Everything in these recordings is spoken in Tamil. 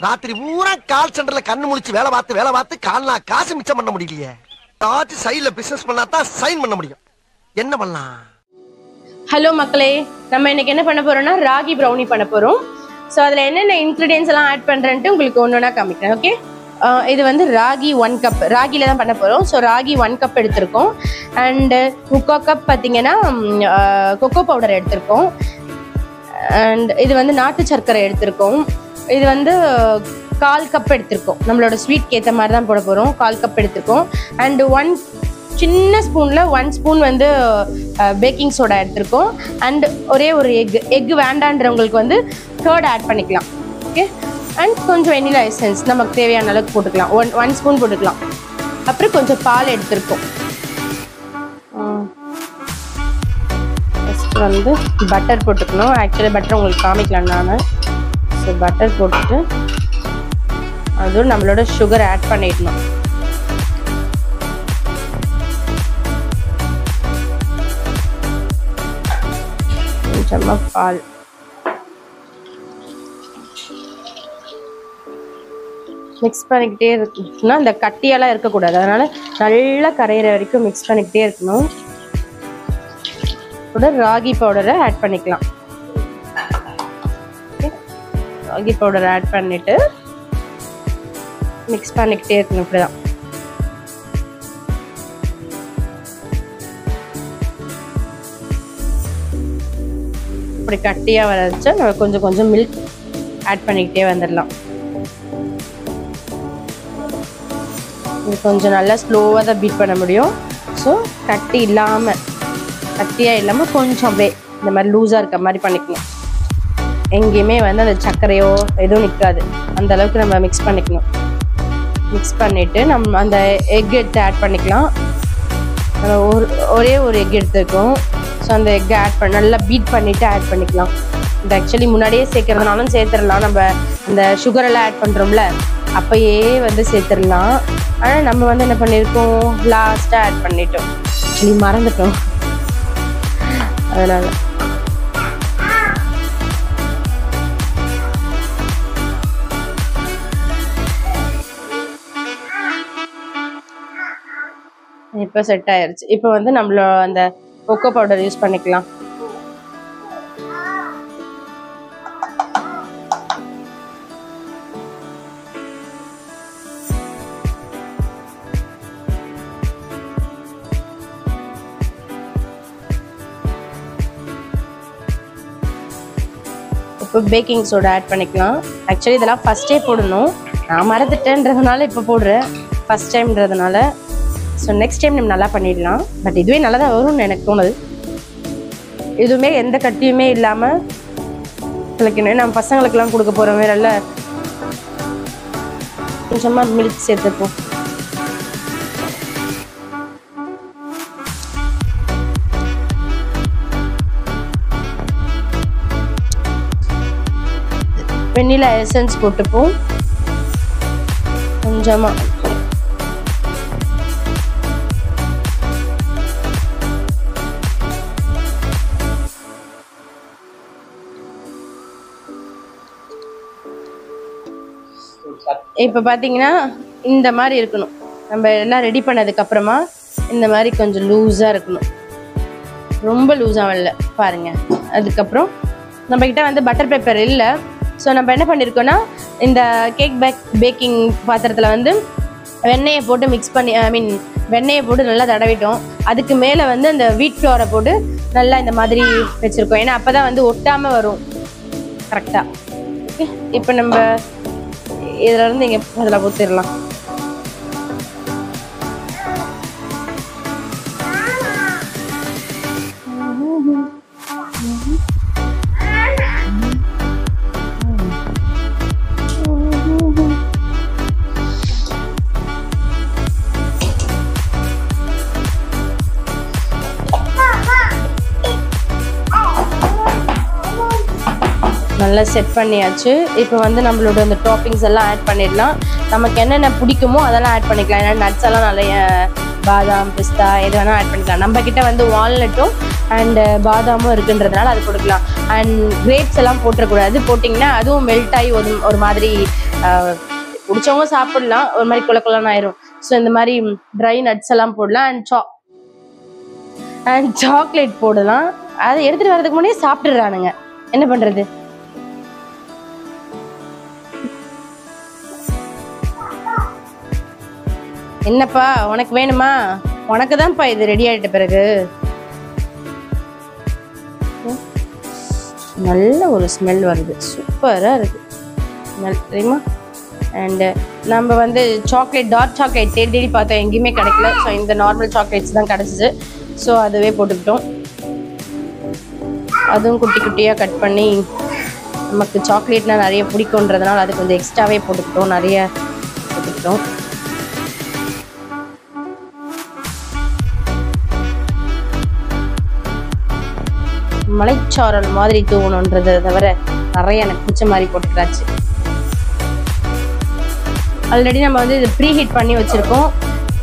ராத்திரி பூரா கால் சென்டர்ல கண்ணு முழிச்சு வேலை பார்த்து கால்னா காசு மிச்சம் பண்ண முடியலையே. ஏதாச்சும் சைடுல பிசினஸ் பண்ணா தான் சைன் பண்ண முடியும். என்ன பண்ணலாம்? ஹலோ மக்களே, நம்ம இன்னைக்கு என்ன பண்ண போறோம்னா ராகி ப்ரௌனி பண்ண போறோம். ஸோ அதில் என்னென்ன இன்க்ரீடியன்ஸ் எல்லாம் ஆட் பண்ணுறேன்ட்டு உங்களுக்கு ஒன்று காமிக்கிறேன். ஓகே, இது வந்து ராகி 1 கப், ராகில தான் பண்ண போகிறோம். ஸோ ராகி 1 கப் எடுத்திருக்கோம். அண்டு 3/4 கப் பார்த்தீங்கன்னா கொக்கோ பவுடர் எடுத்திருக்கோம். அண்ட் இது வந்து நாட்டு சர்க்கரை எடுத்திருக்கோம். இது வந்து 1/4 கப் எடுத்திருக்கோம். நம்மளோட ஸ்வீட்க்கு ஏற்ற மாதிரி தான் போட போகிறோம். 1/4 கப் எடுத்திருக்கோம். அண்டு 1 சின்ன ஸ்பூனில் 1 ஸ்பூன் வந்து பேக்கிங் சோடா எடுத்திருக்கோம். அண்ட் ஒரே ஒரு எக் வேண்டான்றவங்களுக்கு வந்து 3rd ஆட் பண்ணிக்கலாம். ஓகே, அண்ட் கொஞ்சம் வெனிலா எசன்ஸ் நமக்கு தேவையான அளவுக்கு போட்டுக்கலாம். 1 ஸ்பூன் போட்டுக்கலாம். அப்புறம் கொஞ்சம் பால் எடுத்திருக்கோம். ஃபஸ்ட்டு வந்து பட்டர் போட்டுக்கணும். ஆக்சுவலி பட்டர் உங்களுக்கு காமிக்கலாம் நான். ஸோ பட்டர் போட்டுட்டு அதுவும் நம்மளோட சுகர் ஆட் பண்ணிடணும். கொஞ்சமாக பால், மிக்ஸ் பண்ணிக்கிட்டே இருக்குன்னா இந்த கட்டியெல்லாம் இருக்கக்கூடாது. அதனால நல்லா கரையிற வரைக்கும் மிக்ஸ் பண்ணிக்கிட்டே இருக்கணும். கூட ராகி பவுடரை ஆட் பண்ணிக்கலாம். ராகி பவுடரை ஆட் பண்ணிட்டு மிக்ஸ் பண்ணிக்கிட்டே இருக்கணும். இப்படிதான். இப்படி கட்டியாக வர வச்சா நம்ம கொஞ்சம் கொஞ்சம் மில்க் ஆட் பண்ணிக்கிட்டே வந்துடலாம். இது கொஞ்சம் நல்லா ஸ்லோவாக தான் பீட் பண்ண முடியும். ஸோ கட்டியாக இல்லாமல் கொஞ்சம் அப்படியே இந்த மாதிரி லூஸாக இருக்க மாதிரி பண்ணிக்கணும். எங்கேயுமே வந்து அந்த சர்க்கரையோ எதுவும் நிற்காது. அந்த அளவுக்கு நம்ம மிக்ஸ் பண்ணிக்கணும். மிக்ஸ் பண்ணிவிட்டு நம்ம அந்த எக் எடுத்து ஆட் பண்ணிக்கலாம். ஒரே ஒரு எக் எடுத்துருக்கோம். ஸோ அந்த எக்கை ஆட் பண்ணி நல்லா பீட் பண்ணிவிட்டு ஆட் பண்ணிக்கலாம். இது ஆக்சுவலி முன்னாடியே சேர்க்கறதுனாலும் சேர்த்துடலாம். நம்ம அந்த சுகரெல்லாம் ஆட் பண்ணுறோம்ல, அப்போயே வந்து சேர்த்துடலாம். ஆனால் நம்ம வந்து என்ன பண்ணியிருக்கோம், லாஸ்ட்டாக ஆட் பண்ணிட்டோம். ஆக்சுவலி மறந்துட்டோம். அதனால் இப்போ செட் ஆயிடுச்சு. இப்போ வந்து நம்மள அந்த கொக்கோ பவுடர் யூஸ் பண்ணிக்கலாம். இப்போ பேக்கிங் சோடா ஆட் பண்ணிக்கலாம். ஆக்சுவலி இதெல்லாம் ஃபஸ்ட்டே போடணும். நான் மறந்துட்டேன்றதுனால இப்போ போடுறேன், ஃபஸ்ட் டைம்ன்றதுனால. ஸோ நெக்ஸ்ட் டைம் நம்ம நல்லா பண்ணிடலாம். பட் இதுவே நல்லா தான் வரும்னு எனக்கு தோணுது. எதுவுமே எந்த கட்டியுமே இல்லாமல் கிளக்கணும். நம்ம பசங்களுக்கெல்லாம் கொடுக்க போகிறோம். வேறல்ல, கொஞ்சமாக மில்க் சேர்த்துப்போம். வெனிலா எசன்ஸ் போட்டுப்போம் கொஞ்சமாக. இப்போ பார்த்தீங்கன்னா இந்த மாதிரி இருக்கணும். நம்ம எல்லாம் ரெடி பண்ணதுக்கப்புறமா இந்த மாதிரி கொஞ்சம் லூஸாக இருக்கணும். ரொம்ப லூஸாக இல்லை பாருங்கள். அதுக்கப்புறம் நம்மக்கிட்ட வந்து பட்டர் பேப்பர் இல்லை. ஸோ நம்ம என்ன பண்ணியிருக்கோன்னா இந்த கேக் பேக்கிங் பாத்திரத்தில் வந்து வெண்ணெயை போட்டு மிக்ஸ் பண்ணி வெண்ணெயை போட்டு நல்லா தடவிட்டோம். அதுக்கு மேலே வந்து அந்த வீட் ஃப்ளோரை போட்டு நல்லா இந்த மாதிரி வச்சுருக்கோம். ஏன்னா அப்போ தான் வந்து ஒட்டாமல் வரும் கரெக்டாக. ஓகே, இப்போ நம்ம இதில் இருந்து இங்கே அதில் ஊற்றிடலாம். நல்லா செட் பண்ணியாச்சு. இப்போ வந்து நம்மளோட அந்த டாப்பிங்ஸ் எல்லாம் ஆட் பண்ணிடலாம். நமக்கு என்னென்ன பிடிக்குமோ அதெல்லாம் ஆட் பண்ணிக்கலாம். ஏன்னா நட்ஸ் எல்லாம் நிறைய பாதாம், பிஸ்தா எது வேணால் ஆட் பண்ணிக்கலாம். நம்ம கிட்ட வந்து வால்நட்டும் அண்ட் பாதாமும் இருக்குன்றதுனால அது கொடுக்கலாம். அண்ட் கிரேப்ஸ் எல்லாம் போட்டுறக்கூடாது. போட்டிங்கன்னா அதுவும் மெல்ட் ஆகி ஒரு மாதிரி பிடிச்சவங்க சாப்பிடலாம், ஒரு மாதிரி குலக்குலன்னு ஆயிரும். ஸோ இந்த மாதிரி ட்ரை நட்ஸ் எல்லாம் போடலாம். அண்ட் சாக்லேட் போடலாம். அதை எடுத்துட்டு வர்றதுக்கு முன்னாடியே சாப்பிட்டுறானுங்க, என்ன பண்றது? என்னப்பா உனக்கு வேணுமா? உனக்கு தான்ப்பா இது ரெடி ஆயிட்ட பிறகு. நல்ல ஒரு ஸ்மெல் வருது, சூப்பரா இருக்கு தெரியுமா? அண்ட் நம்ம வந்து சாக்லேட், டார்க் சாக்லேட் தேடி தேடி பார்த்தோம், எங்கேயுமே கிடைக்கல. ஸோ இந்த நார்மல் சாக்லேட்ஸ் தான் கிடைச்சிது. ஸோ அதுவே போட்டுக்கிட்டோம். அதுவும் குட்டி குட்டியாக கட் பண்ணி, நமக்கு சாக்லேட்னா நிறைய பிடிக்குன்றதுனால அது கொஞ்சம் எக்ஸ்ட்ராவே போட்டுக்கிட்டோம், நிறைய போட்டுக்கிட்டோம். மலைச்சாரல் மாதிரி தூவணுன்றதை தவிர நிறைய எனக்கு பிடிச்ச மாதிரி போட்டுக்கிறாச்சு. ஆல்ரெடி நம்ம வந்து இது ப்ரீ ஹீட் பண்ணி வச்சுருக்கோம்.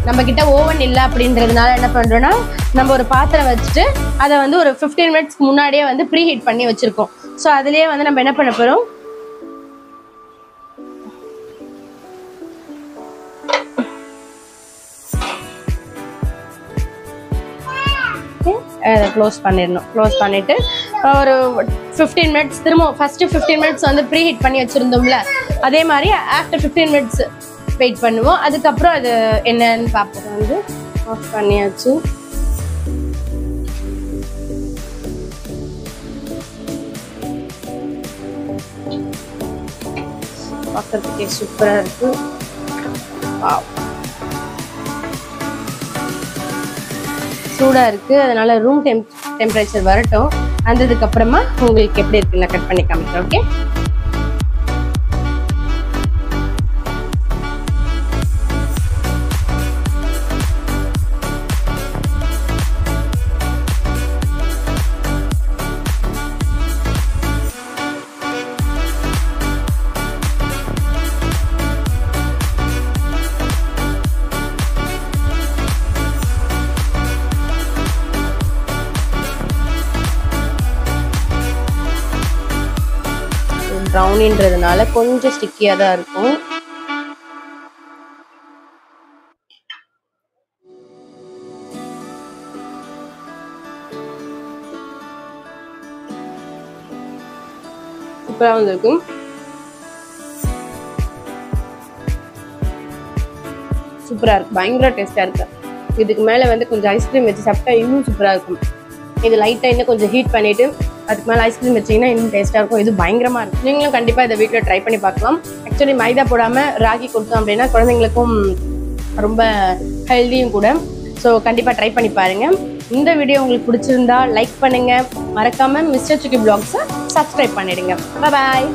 நம்ம கிட்ட ஓவன் இல்லை அப்படின்றதுனால என்ன பண்ணுறோன்னா, நம்ம ஒரு பாத்திரம் வச்சுட்டு அதை வந்து ஒரு 15 மினிட்ஸ்க்கு முன்னாடியே வந்து ப்ரீ ஹீட் பண்ணி வச்சுருக்கோம். ஸோ அதுலேயே வந்து நம்ம என்ன பண்ண போகிறோம், அதை க்ளோஸ் பண்ணிடணும். க்ளோஸ் பண்ணிவிட்டு ஒரு 15 மினிட்ஸ் திரும்ப ஃபஸ்ட்டு 15 மினிட்ஸ் வந்து ப்ரீ ஹீட் பண்ணி வச்சுருந்தோம்ல, அதே மாதிரி ஆஃப்டர் 15 மினிட்ஸ் வெயிட் பண்ணுவோம். அதுக்கப்புறம் அது என்னன்னு பார்ப்போம். வந்து ஆஃப் பண்ணியாச்சு. பார்க்கறதுக்கே சூப்பராக இருக்கு. சூடாக இருக்குது, அதனால ரூம் டெம்பரேச்சர் வரட்டும். வந்ததுக்கப்புறமா உங்களுக்கு எப்படி இருக்குன்னு நான் கட் பண்ணி காமிக்கிறேன். ஓகே, ப்ரௌனின்றதுனால கொஞ்சம் ஸ்டிக்கியாக தான் இருக்கும். சூப்பராக வந்திருக்கும். சூப்பராக இருக்கு, பயங்கர டேஸ்டாக இருக்கு. இதுக்கு மேலே வந்து கொஞ்சம் ஐஸ்கிரீம் வச்சு சாப்பிட்டா இன்னும் சூப்பராக இருக்கும். இது லைட்டாக இன்னும் கொஞ்சம் ஹீட் பண்ணிவிட்டு அதுக்கு மேலே ஐஸ்கிரீம் வச்சிங்கன்னா இன்னும் டேஸ்ட்டாக இருக்கும். இது பயங்கரமாக இருக்கும். நீங்களும் கண்டிப்பாக இதை வீட்டில் ட்ரை பண்ணி பார்க்கலாம். ஆக்சுவலி மைதா போடாமல் ராகி கொடுத்தோம் அப்படின்னா குழந்தைங்களுக்கும் ரொம்ப ஹெல்தியும் கூட. ஸோ கண்டிப்பாக ட்ரை பண்ணி பாருங்கள். இந்த வீடியோ உங்களுக்கு பிடிச்சிருந்தா லைக் பண்ணுங்கள். மறக்காமல் மிஸ்டர் சுக்கி வ்ளாக்ஸை சப்ஸ்கிரைப் பண்ணிடுங்க. பாய்.